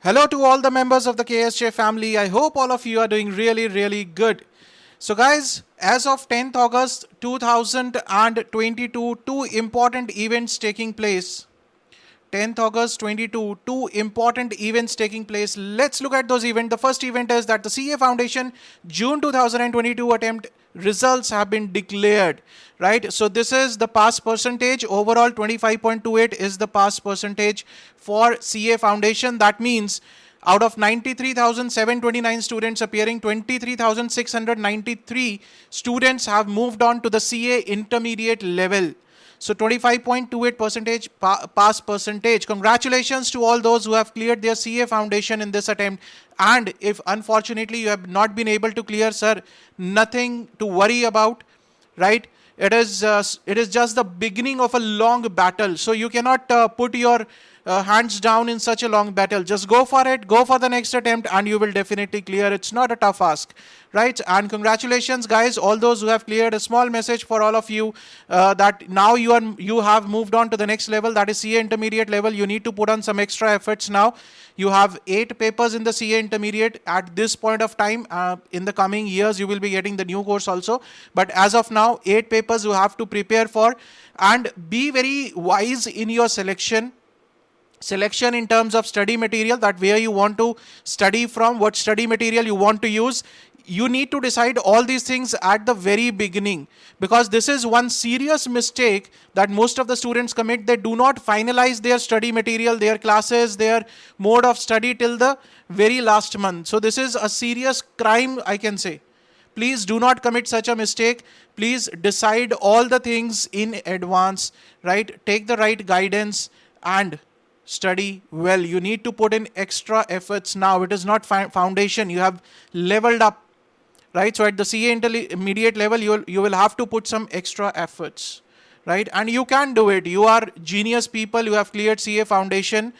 Hello to all the members of the KSJ family. I hope all of you are doing really good. So guys, as of 10th August 2022, two important events taking place. 10th August 22, two important events taking place. Let's look at those events. The first event is that the CA Foundation June 2022 attempt results have been declared, right? So this is the pass percentage. Overall 25.28 is the pass percentage for CA Foundation. That means out of 93,729 students appearing, 23,693 students have moved on to the CA intermediate level. So 25.28% pass percentage. Congratulations to all those who have cleared their CA foundation in this attempt. And if unfortunately you have not been able to clear, sir, nothing to worry about, right? It is just the beginning of a long battle. So you cannot put your hands down in such a long battle. Just go for it, go for the next attempt, and you will definitely clear. It's not a tough ask, right? And congratulations, guys, all those who have cleared. A small message for all of you that now you have moved on to the next level, that is CA intermediate level. You need to put on some extra efforts now. You have 8 papers in the CA intermediate at this point of time. In the coming years, you will be getting the new course also. But as of now, 8 papers you have to prepare for, and be very wise in your selection in terms of study material, that where you want to study from, what study material you want to use. You need to decide all these things at the very beginning, because this is one serious mistake that most of the students commit. They do not finalize their study material, their classes, their mode of study till the very last month. So this is a serious crime, I can say. Please do not commit such a mistake. Please decide all the things in advance, right? Take the right guidance and study well. You need to put in extra efforts now. It is not foundation. You have leveled up, right? So at the CA intermediate level, you will have to put some extra efforts, right? And you can do it. You are genius people. You have cleared CA foundation,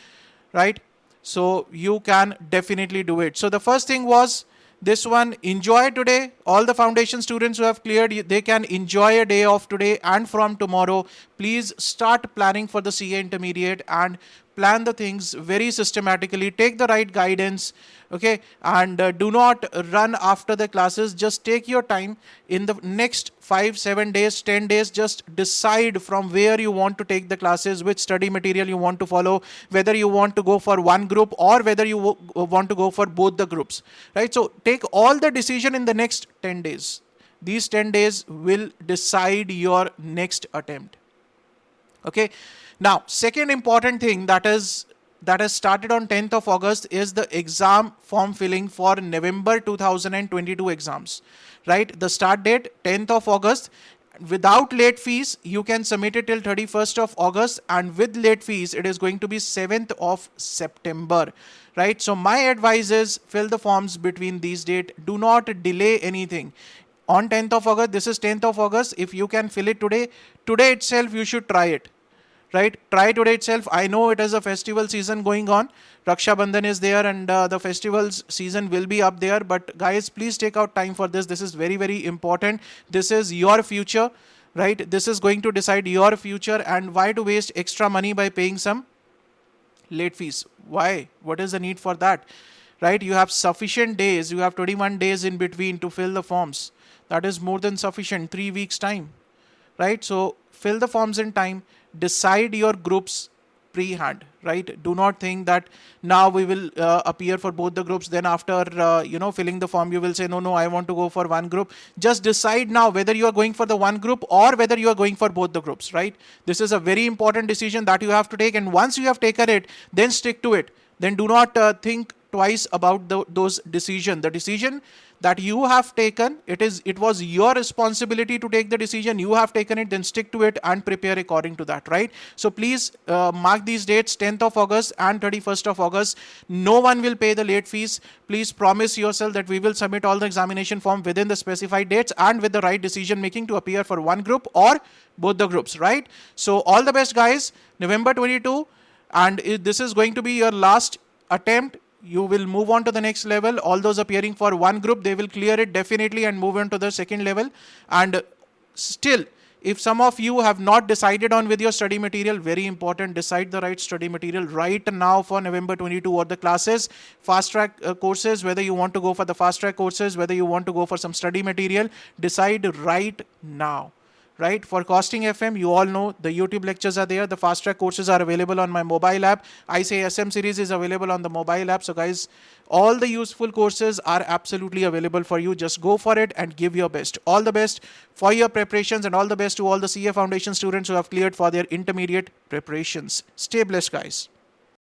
right? So you can definitely do it. So the first thing was this one, enjoy today. All the foundation students who have cleared, they can enjoy a day off today, and from tomorrow, please start planning for the CA intermediate and plan the things very systematically. Take the right guidance, okay? And do not run after the classes. Just take your time. In the next 5, 7 days, 10 days, just decide from where you want to take the classes, which study material you want to follow, whether you want to go for one group or whether you want to go for both the groups, right? So take all the decision in the next 10 days. These 10 days will decide your next attempt, okay? Now, second important thing that has started on 10th of August is the exam form filling for November 2022 exams, right? The start date 10th of August. Without late fees, you can submit it till 31st of August, and with late fees, it is going to be 7th of September, right? So my advice is fill the forms between these dates. Do not delay anything. On 10th of August, this is 10th of August. If you can fill it today itself, you should try it. Right? Try today itself. I know it is a festival season going on. Raksha Bandhan is there, and the festivals season will be up there. But guys, please take out time for this. This is very important. This is your future, right? This is going to decide your future. And why to waste extra money by paying some late fees? Why? What is the need for that? Right? You have sufficient days. You have 21 days in between to fill the forms. That is more than sufficient. 3 weeks time, right? So fill the forms in time. Decide your groups pre-hand, right? Do not think that now we will appear for both the groups. Then after, filling the form, you will say, no, I want to go for one group. Just decide now whether you are going for the one group or whether you are going for both the groups, right? This is a very important decision that you have to take. And once you have taken it, then stick to it. Then do not think twice about those decisions. The decision that you have taken, it was your responsibility to take the decision. You have taken it, then stick to it and prepare according to that, right? So please mark these dates, 10th of August and 31st of August. No one will pay the late fees. Please promise yourself that we will submit all the examination form within the specified dates and with the right decision making to appear for one group or both the groups, right? So all the best, guys. November 22, and this is going to be your last attempt. You will move on to the next level. All those appearing for one group, they will clear it definitely and move on to the second level. And still, If some of you have not decided on with your study material, very important, decide the right study material right now for November 22 or the classes, fast track courses, whether you want to go for the fast track courses, whether you want to go for some study material, decide right now. Right? For Costing FM, you all know the YouTube lectures are there. The fast track courses are available on my mobile app. ICAI SM series is available on the mobile app. So guys, all the useful courses are absolutely available for you. Just go for it and give your best. All the best for your preparations, and all the best to all the CA Foundation students who have cleared for their intermediate preparations. Stay blessed, guys.